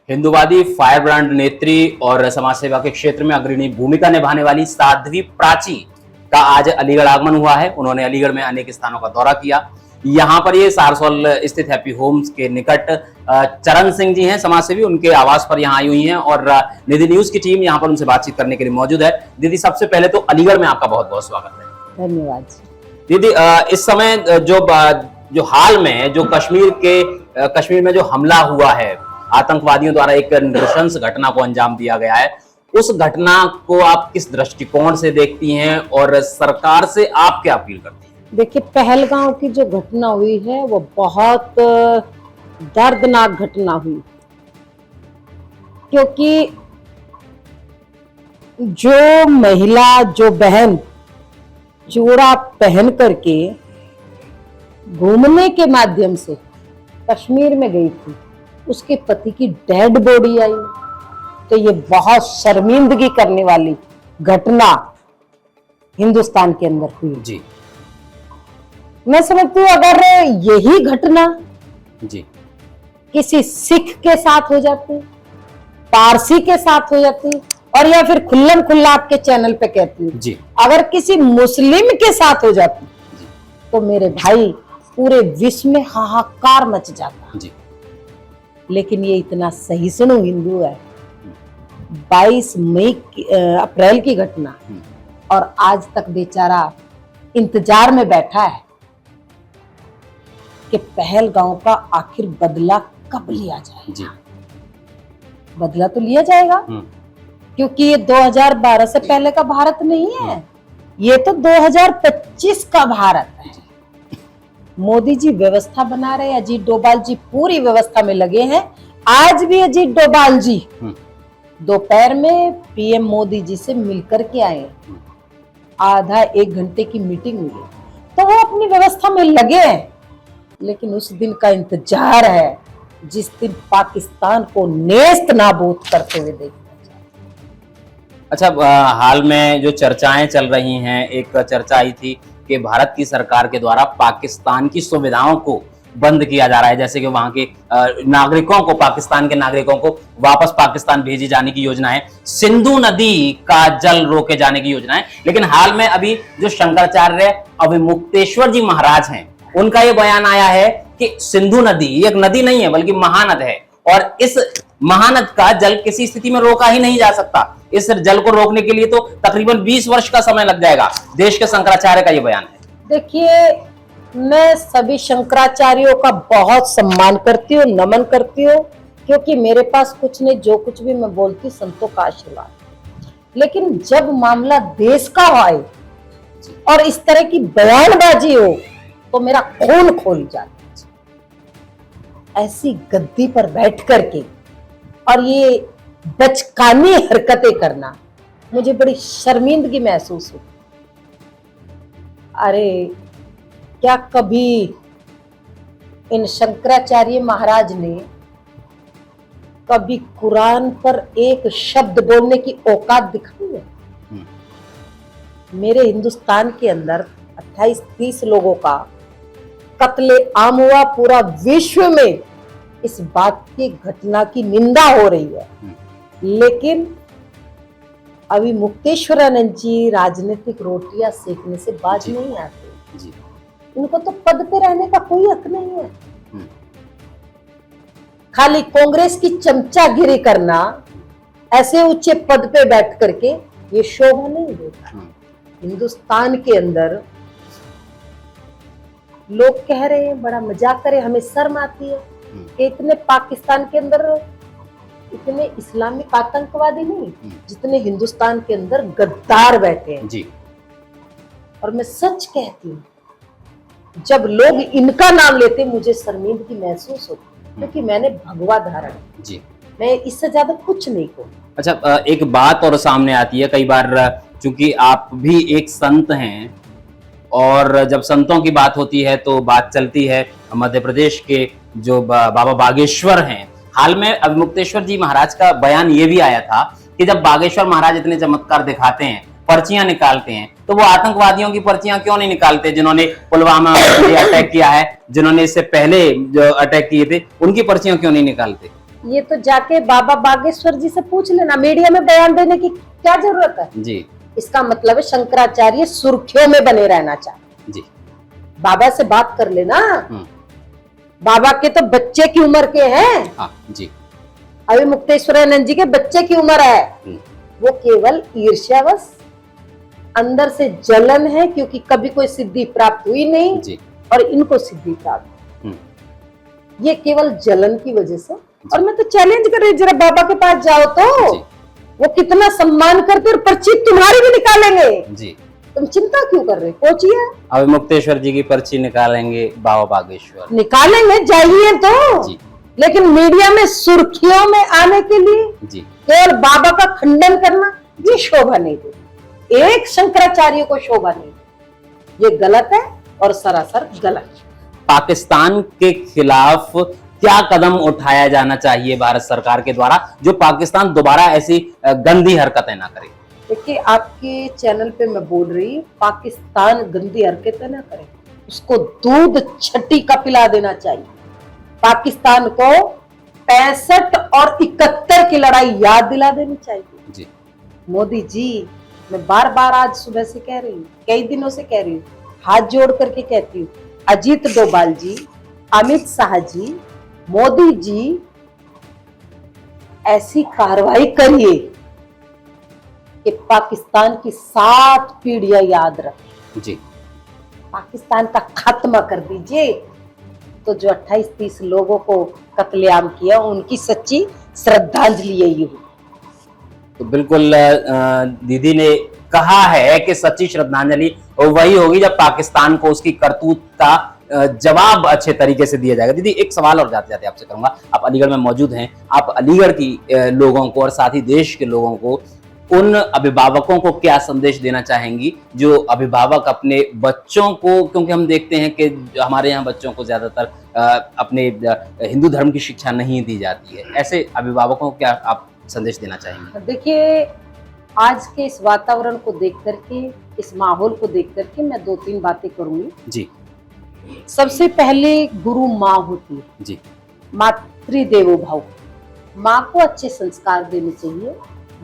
हिंदूवादी fire brand नेत्री और समाज सेवा के क्षेत्र में अग्रणी भूमिका निभाने वाली साध्वी प्राची का आज अलीगढ़ आगमन हुआ है। उन्होंने अलीगढ़ में अनेक स्थानों का दौरा किया। यहाँ पर ये सारसोल स्थित हैप्पी होम्स के निकट चरण सिंह जी हैं समाजसेवी, उनके आवास पर यहाँ आई हुई हैं और निधि न्यूज की टीम यहाँ पर उनसे बातचीत करने के लिए मौजूद है। दीदी, सबसे पहले तो अलीगढ़ में आपका बहुत बहुत स्वागत है। धन्यवाद दीदी, इस समय जो हाल में जो कश्मीर में जो हमला हुआ है, आतंकवादियों द्वारा एक नृशंस घटना को अंजाम दिया गया है, उस घटना को आप किस दृष्टिकोण से देखती हैं और सरकार से आप क्या अपील करती हैं? देखिए, पहलगांव की जो घटना हुई है वो बहुत दर्दनाक घटना हुई, क्योंकि जो महिला, जो बहन चूड़ा पहन करके घूमने के माध्यम से कश्मीर में गई थी, उसके पति की डेड बॉडी आई, तो ये बहुत शर्मिंदगी करने वाली घटना हिंदुस्तान के अंदर हुई जी। मैं समझती हूँ अगर यही घटना जी किसी सिख के साथ हो जाती, पारसी के साथ हो जाती, और या फिर खुल्लम खुल्ला आपके चैनल पे कहती हूँ जी, अगर किसी मुस्लिम के साथ हो जाती तो मेरे भाई पूरे विश्व में हाहाकार मच जाता जी। लेकिन ये इतना सहिष्णु हिंदू है। 22 अप्रैल की घटना और आज तक बेचारा इंतजार में बैठा है कि पहलगांव का आखिर बदला कब लिया जाएगा। जी। बदला तो लिया जाएगा, क्योंकि ये 2012 से पहले का भारत नहीं है, ये तो 2025 का भारत है। मोदी जी व्यवस्था बना रहे हैं, अजीत डोभाल जी पूरी व्यवस्था में लगे हैं। आज भी अजीत डोभाल जी दोपहर में पीएम मोदी जी से मिलकर के आए, आधा एक घंटे की मीटिंग हुई, तो वो अपनी व्यवस्था में लगे हैं। लेकिन उस दिन का इंतजार है जिस दिन पाकिस्तान को नेस्त नाबूद करते हुए देखना चाहिए। अच्छा, हाल में जो चर्चाएं चल रही हैं, एक चर्चा आई थी कि भारत की सरकार के द्वारा पाकिस्तान की सुविधाओं को बंद किया जा रहा है, जैसे कि वहां के नागरिकों को, पाकिस्तान के नागरिकों को वापस पाकिस्तान भेजी जाने की योजना है, सिंधु नदी का जल रोके जाने की योजना है। लेकिन हाल में अभी जो शंकराचार्य अभिमुक्तेश्वर जी महाराज हैं, उनका ये बयान आया है कि सिंधु नदी एक नदी नहीं है बल्कि महानद है और इस महानद का जल किसी स्थिति में रोका ही नहीं जा सकता। इस जल को रोकने के लिए तो तकरीबन 20 वर्ष का समय लग जाएगा। देश के शंकराचार्य का ये बयान है। देखिए, मैं सभी शंकराचार्यों का बहुत सम्मान करती हूँ, नमन करती हूँ, क्योंकि मेरे पास कुछ नहीं, जो कुछ भी मैं बोलती संतों का आशीर्वाद। लेकिन जब मामला देश का आए और इस तरह की बयानबाजी हो तो मेरा खून खोल जाता है। ऐसी गद्दी पर बैठ करके और ये बचकानी हरकतें करना मुझे बड़ी शर्मिंदगी महसूस हुई। अरे, क्या कभी इन शंकराचार्य महाराज ने कभी कुरान पर एक शब्द बोलने की औकात दिखाई है? मेरे हिंदुस्तान के अंदर 28-30 लोगों का कत्ले आम हुआ, पूरा विश्व में इस बात की घटना की निंदा हो रही है, लेकिन अभी मुक्तेश्वरानंद जी राजनीतिक रोटियां सेकने से बाज नहीं आते जी। उनको तो पद पे रहने का कोई हक नहीं है। खाली कांग्रेस की चमचागिरी करना, ऐसे ऊंचे पद पे बैठ करके ये शोभा नहीं देता। हिंदुस्तान के अंदर लोग कह रहे हैं, बड़ा मजाक करे, हमें शर्म आती है कि इतने पाकिस्तान के अंदर इतने इस्लामिक आतंकवादी नहीं जितने हिंदुस्तान के अंदर गद्दार बैठे हैं जी। और मैं सच कहती हूँ, जब लोग इनका नाम लेते मुझे शर्मिंदगी महसूस होती, क्योंकि मैंने भगवा धारण जी, मैं इससे ज्यादा कुछ नहीं कहूँ। अच्छा, एक बात और सामने आती है कई बार, चूंकि आप भी एक संत हैं और जब संतों की बात होती है तो बात चलती है मध्य प्रदेश के जो बाबा बागेश्वर हैं। हाल में अभिमुक्तेश्वर जी महाराज का बयान ये भी आया था कि जब बागेश्वर महाराज इतने चमत्कार दिखाते हैं, पर्चियां निकालते हैं, तो वो आतंकवादियों की पर्चियां क्यों नहीं निकालते जिन्होंने पुलवामा में अटैक किया है, जिन्होंने इससे पहले जो अटैक किए थे, उनकी पर्चियां क्यों नहीं निकालते? ये तो जाके बाबा बागेश्वर जी से पूछ लेना, मीडिया में बयान देने की क्या जरूरत है। जी इसका मतलब है शंकराचार्य सुर्खियों में बने रहना चाहते। जी। बाबा से बात कर लेना, हम्म, बाबा के तो बच्चे की उम्र के हैं। हाँ जी। अभी मुक्तेश्वरानंद जी के बच्चे की उम्र है। वो केवल ईर्ष्यावश, अंदर से जलन है, क्योंकि कभी कोई सिद्धि प्राप्त हुई नहीं जी। और इनको सिद्धि प्राप्त, ये केवल जलन की वजह से। और मैं तो चैलेंज कर रही हूँ, जरा बाबा के पास जाओ तो जी। वो कितना सम्मान करते और पर्ची तुम्हारी भी निकालेंगे। जी। तुम चिंता क्यों कर रहे, पहुंचिए। अब मुक्तेश्वर जी की पर्ची निकालेंगे बाबा बागेश्वर, निकालेंगे, जाइए तो जी। लेकिन मीडिया में सुर्खियों में आने के लिए जी। केवल बाबा का खंडन करना, ये शोभा नहीं देती, एक शंकराचार्य को शोभा नहीं देती। ये गलत है और सरासर गलत। पाकिस्तान के खिलाफ क्या कदम उठाया जाना चाहिए भारत सरकार के द्वारा, जो पाकिस्तान दोबारा ऐसी गंदी हरकतें ना करे? देखिए, आपके चैनल पे मैं बोल रही हूँ, पाकिस्तान गंदी हरकतें ना करे, उसको दूध छठी का पिला देना चाहिए। पाकिस्तान को 65 और 71 की लड़ाई याद दिला देनी चाहिए। जी। मोदी जी, मैं बार बार आज सुबह से कह रही हूँ, कई दिनों से कह रही हूँ, हाथ जोड़ करके कहती हूँ, अजीत डोभाल जी, अमित शाह जी, मोदी जी, ऐसी कार्रवाई करिए कि पाकिस्तान की 7 पीढ़ियां याद रखें। जी। पाकिस्तान का खात्मा कर दीजिए, तो जो 28-30 लोगों को कत्लेआम किया, उनकी सच्ची श्रद्धांजलि यही हुई। तो बिल्कुल दीदी ने कहा है कि सच्ची श्रद्धांजलि वही होगी जब पाकिस्तान को उसकी करतूत का जवाब अच्छे तरीके से दिया जाएगा। दीदी, एक सवाल और जाते जाते आपसे करूंगा, आप अलीगढ़ में मौजूद हैं, आप अलीगढ़ की लोगों को और साथ ही देश के लोगों को, उन अभिभावकों को क्या संदेश देना चाहेंगी जो अभिभावक अपने बच्चों को, क्योंकि हम देखते हैं कि हमारे यहाँ बच्चों को ज्यादातर अपने हिंदू धर्म की शिक्षा नहीं दी जाती है, ऐसे अभिभावकों को क्या आप संदेश देना चाहेंगे? देखिए, आज के इस वातावरण को देख करके, इस माहौल को देख करके मैं 2-3 बातें करूंगी। जी। सबसे पहले गुरु माँ होती है। जी। मातृदेवो भव, माँ को अच्छे संस्कार देने चाहिए।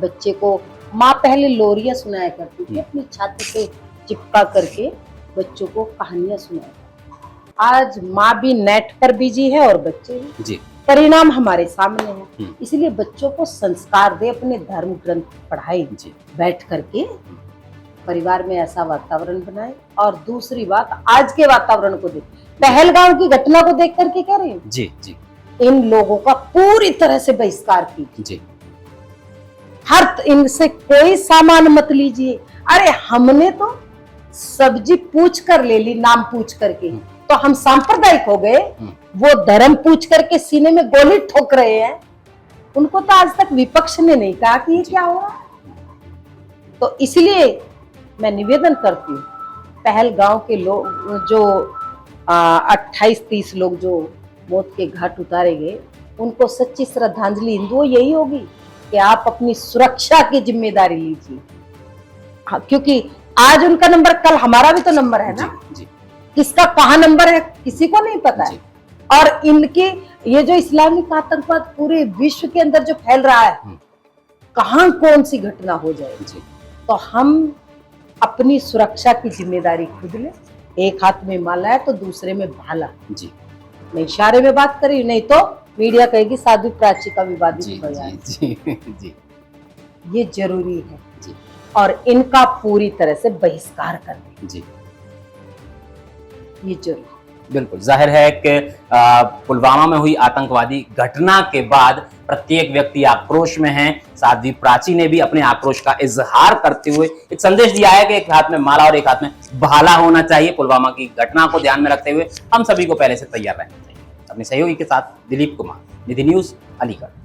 बच्चे को माँ पहले लोरियां सुनाया करती थी, अपनी छाती पे चिपका करके बच्चों को कहानियां सुनाया। आज माँ भी नेट पर बिजी है और बच्चे भी। जी। परिणाम हमारे सामने है, इसलिए बच्चों को संस्कार दे, अपने धर्म ग्रंथ पढ़ाए, बैठ करके परिवार में ऐसा वातावरण बनाए। और दूसरी बात, आज के वातावरण को देख, पहलगाम की घटना को देख करके कह रहे हैं, जी जी, इन लोगों का पूरी तरह से बहिष्कार कीजिए। जी। हर इनसे कोई सामान मत लीजिए। अरे हमने तो सब्जी पूछ कर ले ली, नाम पूछ करके, तो हम सांप्रदायिक हो गए। वो धर्म पूछ करके सीने में गोली ठोक रहे हैं। उनको तो आज तक विपक्ष ने नहीं कहा कि ये क्या हो रहा है। तो इसलिए मैं निवेदन करती हूँ, पहलगांव के लोग जो 28-30 लोग जो मौत के घाट उतारे गए, उनको सच्ची श्रद्धांजलि हिंदुओं यही होगी कि आप अपनी सुरक्षा की जिम्मेदारी लीजिए। हाँ, क्योंकि आज उनका नंबर, कल हमारा भी तो नंबर है ना। जी। किसका कहाँ नंबर है किसी को नहीं पता है। और इनके ये जो इस्लामिक आतंकवाद पूरे विश्व के अंदर जो फैल रहा है, कहाँ कौन सी घटना हो जाएगी। तो हम अपनी सुरक्षा की जिम्मेदारी खुद लें। एक हाथ में माला है तो दूसरे में भाला। जी। मैं इशारे में बात करी, नहीं तो मीडिया कहेगी साधु प्राची का विवादित जी, बयान। जी, जी। ये जरूरी है जी। और इनका पूरी तरह से बहिष्कार करना जी, ये जरूरी। बिल्कुल जाहिर है कि पुलवामा में हुई आतंकवादी घटना के बाद प्रत्येक व्यक्ति आक्रोश में है। साध्वी प्राची ने भी अपने आक्रोश का इजहार करते हुए एक संदेश दिया है कि एक हाथ में माला और एक हाथ में भाला होना चाहिए। पुलवामा की घटना को ध्यान में रखते हुए हम सभी को पहले से तैयार रहना चाहिए। अपने सहयोगी के साथ दिलीप कुमार, निधि न्यूज, अलीगढ़।